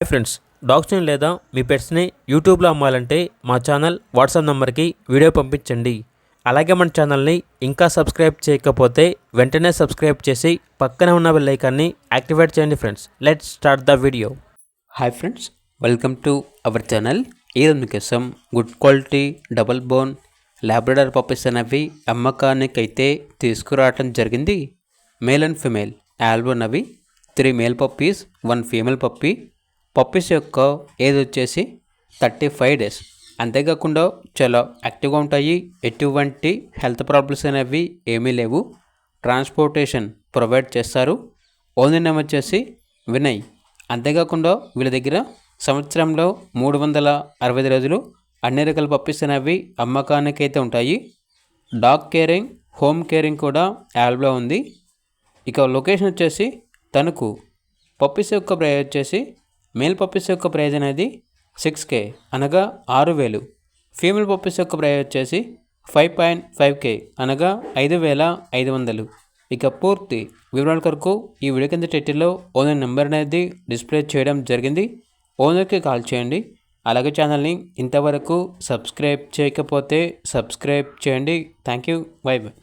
Hi friends, డాగ్స్ని లేదా మీ పెట్స్ని యూట్యూబ్లో అమ్మాలంటే మా ఛానల్ వాట్సాప్ నెంబర్కి వీడియో పంపించండి. అలాగే మన ఛానల్ని ఇంకా సబ్స్క్రైబ్ చేయకపోతే వెంటనే సబ్స్క్రైబ్ చేసి పక్కనే ఉన్న బెల్ ఐకాన్ని యాక్టివేట్ చేయండి. Friends, let's start the video. Hi friends, welcome to our channel. ఈరోజు మీకోసం good quality double bone Labrador puppies అనేవి అమ్మకానికైతే తీసుకురావటం జరిగింది. మేల్ అండ్ ఫిమేల్ ఆల్బోన్ అవి 3 male puppies 1 female puppy. Puppies యొక్క ఏజ్ వచ్చేసి 35 డేస్. అంతేకాకుండా చాలా యాక్టివ్గా ఉంటాయి. ఎటువంటి హెల్త్ ప్రాబ్లమ్స్ అనేవి ఏమీ లేవు. ట్రాన్స్పోర్టేషన్ ప్రొవైడ్ చేస్తారు. ఓనర్ నేమ్ వచ్చేసి వినయ్. అంతేకాకుండా వీళ్ళ దగ్గర సంవత్సరంలో 365 రోజులు అన్ని రకాల పప్పీస్ అనేవి అమ్మకానికైతే ఉంటాయి. డాగ్ కేరింగ్, హోమ్ కేరింగ్ కూడా యాల్బ్లో ఉంది. ఇక లొకేషన్ వచ్చేసి తణుకు. పప్పీస్ యొక్క ప్రైస్ వచ్చేసి మేల్ పప్పీస్ యొక్క ప్రైజ్ అనేది 6K అనగా 6,000. ఫీమేల్ పప్పీస్ యొక్క ప్రైజ్ వచ్చేసి 5.5K అనగా 5,500. ఇక పూర్తి వివరాల కొరకు ఈ వీడియో కింద టైటిల్లో ఓనర్ నెంబర్ అనేది డిస్ప్లే చేయడం జరిగింది. ఓనర్కి కాల్ చేయండి. అలాగే ఛానల్ని ఇంతవరకు సబ్స్క్రైబ్ చేయకపోతే సబ్స్క్రైబ్ చేయండి. Thank you. By by.